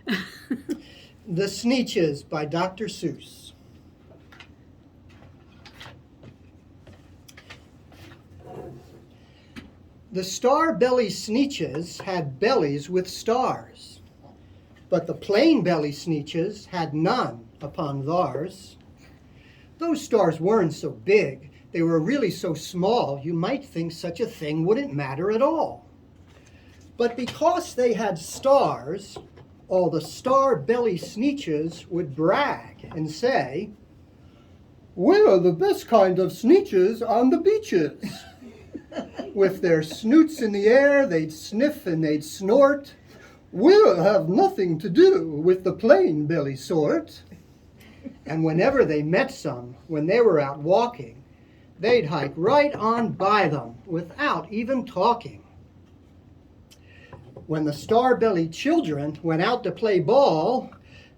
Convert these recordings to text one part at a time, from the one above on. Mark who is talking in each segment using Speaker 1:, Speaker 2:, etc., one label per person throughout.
Speaker 1: The Sneetches by Dr. Seuss. The star-belly Sneetches had bellies with stars, but the plain-belly Sneetches had none upon theirs. Those stars weren't so big, they were really so small, you might think such a thing wouldn't matter at all. But because they had stars, all the star-belly Sneetches would brag and say, "We're the best kind of Sneetches on the beaches." With their snoots in the air, they'd sniff and they'd snort. "We'll have nothing to do with the plain belly sort." And whenever they met some, when they were out walking, they'd hike right on by them without even talking. When the star-bellied children went out to play ball,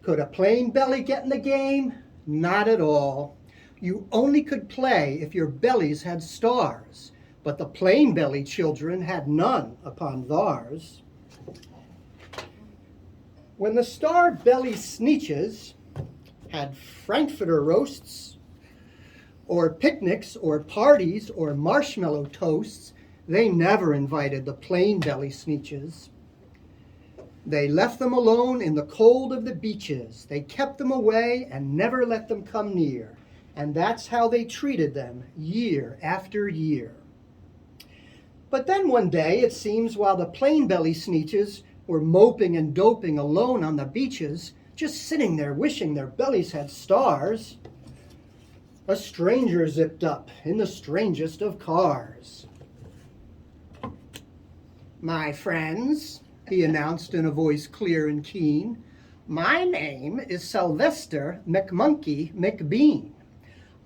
Speaker 1: could a plain belly get in the game? Not at all. You only could play if your bellies had stars, but the plain belly children had none upon theirs. When the star-belly Sneetches had frankfurter roasts, or picnics, or parties, or marshmallow toasts, they never invited the plain belly Sneetches. They left them alone in the cold of the beaches. They kept them away and never let them come near. And that's how they treated them year after year. But then one day, it seems, while the plain belly Sneetches were moping and doping alone on the beaches, just sitting there wishing their bellies had stars, a stranger zipped up in the strangest of cars. "My friends," he announced in a voice clear and keen, "my name is Sylvester McMonkey McBean.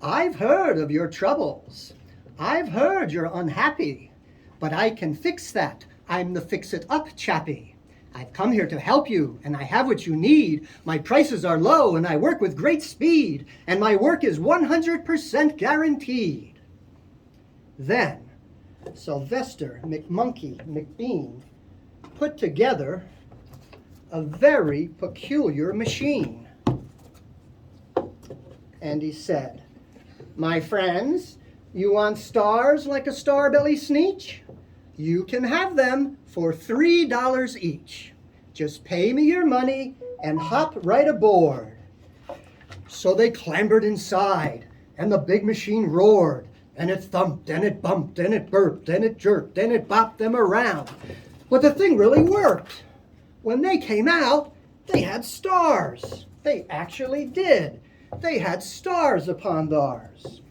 Speaker 1: I've heard of your troubles. I've heard you're unhappy, but I can fix that. I'm the fix-it-up chappie. I've come here to help you, and I have what you need. My prices are low, and I work with great speed, and my work is 100% guaranteed." Then Sylvester McMonkey McBean put together a very peculiar machine. And he said, "My friends, you want stars like a star-belly Sneetch? You can have them for $3 each. Just pay me your money and hop right aboard." So they clambered inside, and the big machine roared, and it thumped, and it bumped, and it burped, and it jerked, and it bopped them around. But the thing really worked. When they came out, they had stars. They actually did. They had stars upon theirs.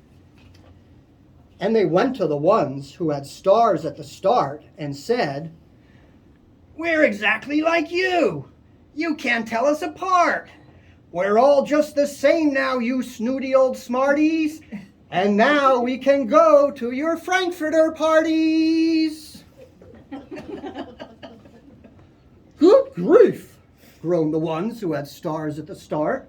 Speaker 1: And they went to the ones who had stars at the start and said, "We're exactly like you. You can't tell us apart. We're all just the same now, you snooty old smarties. And now we can go to your frankfurter parties." "Good grief," groaned the ones who had stars at the start.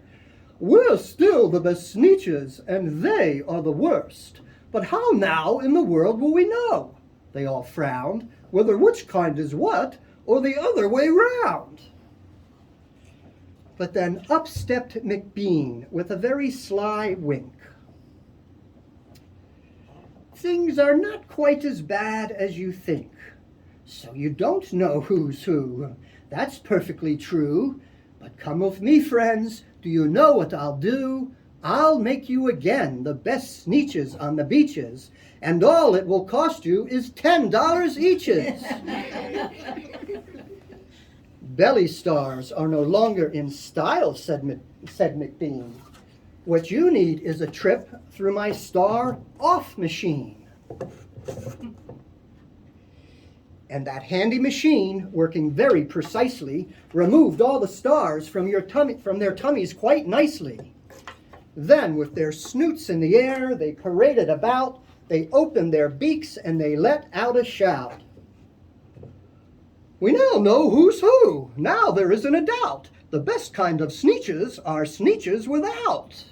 Speaker 1: "We're still the best Sneetches, and they are the worst. But how now in the world will we know," they all frowned, "whether which kind is what, or the other way round?" But then up stepped McBean with a very sly wink. "Things are not quite as bad as you think. So you don't know who's who. That's perfectly true. But come with me, friends. Do you know what I'll do? I'll make you again the best Sneetches on the beaches, and all it will cost you is $10 eaches." "Belly stars are no longer in style," said McBean. "What you need is a trip through my star-off machine." And that handy machine, working very precisely, removed all the stars from their tummies quite nicely. Then, with their snoots in the air, they paraded about, they opened their beaks, and they let out a shout. "We now know who's who. Now there isn't a doubt. The best kind of Sneetches are Sneetches without."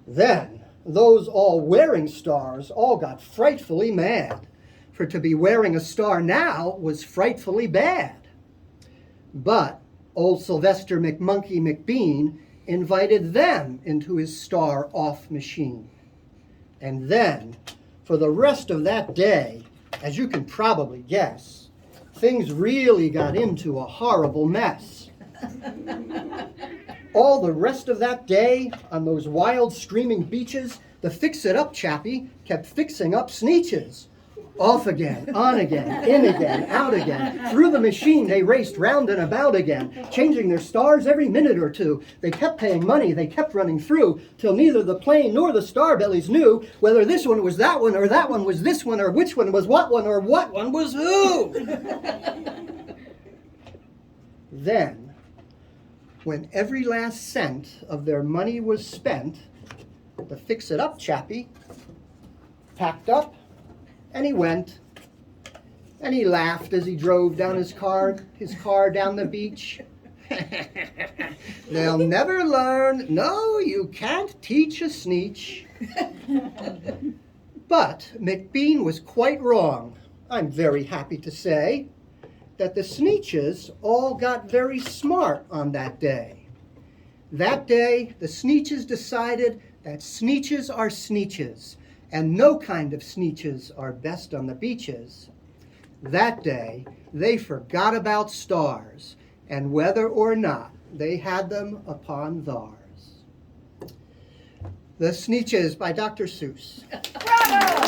Speaker 1: Then those all wearing stars all got frightfully mad, for to be wearing a star now was frightfully bad. But Old Sylvester McMonkey McBean invited them into his star-off machine. And then, for the rest of that day, as you can probably guess, things really got into a horrible mess. All the rest of that day, on those wild streaming beaches, the fix-it-up chappie kept fixing up Sneetches. Off again, on again, in again, out again. Through the machine they raced round and about again, changing their stars every minute or two. They kept paying money, they kept running through, till neither the plane nor the starbellies knew whether this one was that one or that one was this one or which one was what one or what one was who. Then, when every last cent of their money was spent, the fix-it-up chappie packed up, and he went, and he laughed as he drove down his car down the beach. They'll never learn. No, you can't teach a Sneetch. But McBean was quite wrong, I'm very happy to say, that the Sneetches all got very smart on that day. That day, the Sneetches decided that Sneetches are Sneetches, and no kind of Sneetches are best on the beaches. That day, they forgot about stars, and whether or not they had them upon theirs. The Sneetches by Dr. Seuss.
Speaker 2: Bravo!